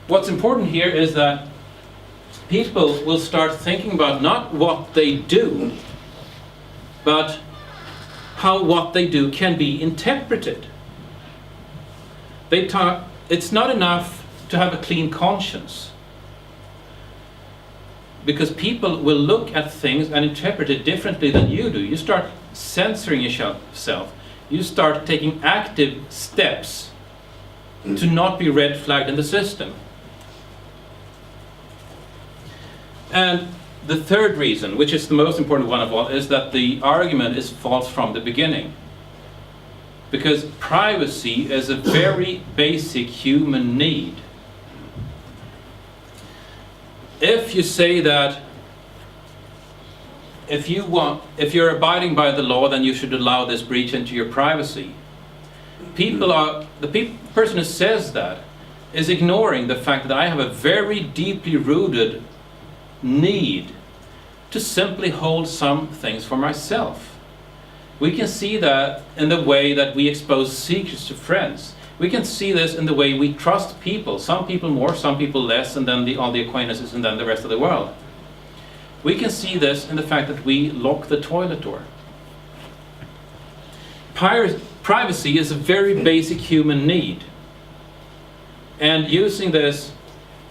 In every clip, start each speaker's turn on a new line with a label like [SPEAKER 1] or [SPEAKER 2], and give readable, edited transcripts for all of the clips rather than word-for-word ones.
[SPEAKER 1] what's important here is that people will start thinking about not what they do, but how what they do can be interpreted. It's not enough to have a clean conscience, because people will look at things and interpret it differently than you do. You start censoring yourself. You start taking active steps to not be red flagged in the system. And the third reason, which is the most important one of all, is that the argument is false from the beginning. Because privacy is a very basic human need. If you say that if you're abiding by the law, then you should allow this breach into your privacy. The person who says that is ignoring the fact that I have a very deeply rooted need to simply hold some things for myself. We can see that in the way that we expose secrets to friends. We can see this in the way we trust people. Some people more, some people less, and then all the acquaintances, and then the rest of the world. We can see this in the fact that we lock the toilet door. Privacy is a very basic human need. And using this,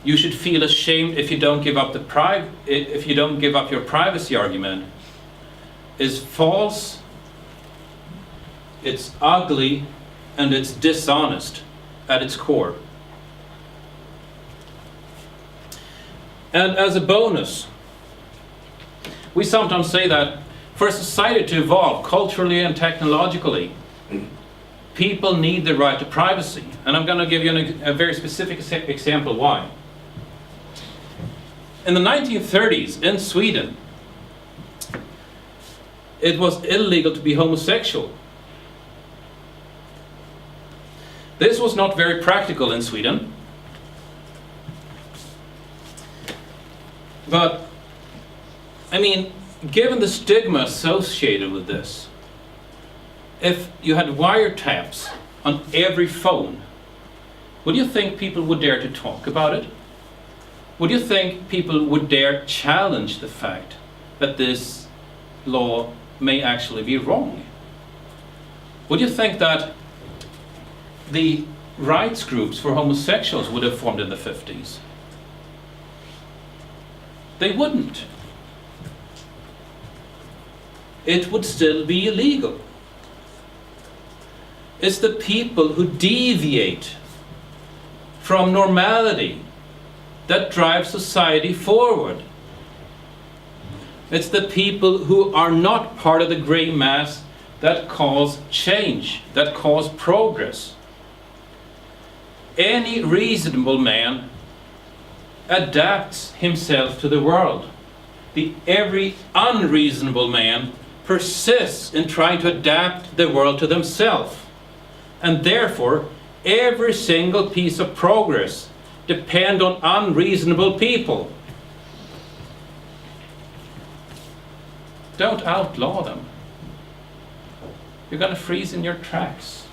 [SPEAKER 1] you should feel ashamed if you don't give up your privacy argument, is false, it's ugly, and it's dishonest at its core. And as a bonus, we sometimes say that for a society to evolve culturally and technologically, people need the right to privacy. And I'm going to give you a very specific example why. In the 1930s in Sweden, it was illegal to be homosexual. This was not very practical in Sweden. But, I mean, given the stigma associated with this, if you had wiretaps on every phone, would you think people would dare to talk about it? Would you think people would dare challenge the fact that this law may actually be wrong? Would you think that the rights groups for homosexuals would have formed in the 50s? They wouldn't. It would still be illegal. It's the people who deviate from normality that drive society forward. It's the people who are not part of the grey mass that cause change, that cause progress. Any reasonable man adapts himself to the world. Every unreasonable man persists in trying to adapt the world to themselves. And therefore, every single piece of progress depends on unreasonable people. Don't outlaw them. You're going to freeze in your tracks.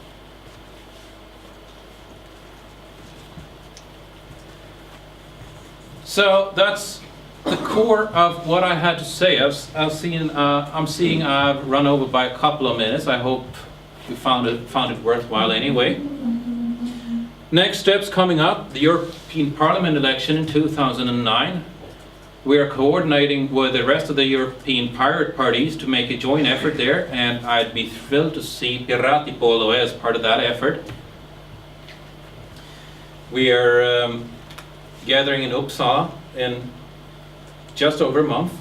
[SPEAKER 1] So that's the core of what I had to say. I'm seeing I've run over by a couple of minutes. I hope you found it worthwhile anyway. Next steps coming up, the European Parliament election in 2009. We are coordinating with the rest of the European pirate parties to make a joint effort there, and I'd be thrilled to see Piraattipuolue as part of that effort. We are gathering in Uppsala in just over a month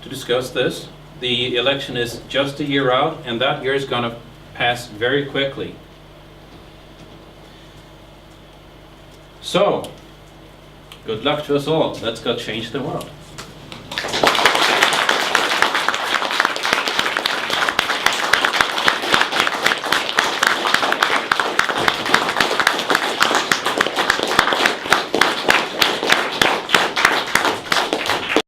[SPEAKER 1] to discuss this. The election is just a year out, and that year is going to pass very quickly. So, good luck to us all. Let's go change the world.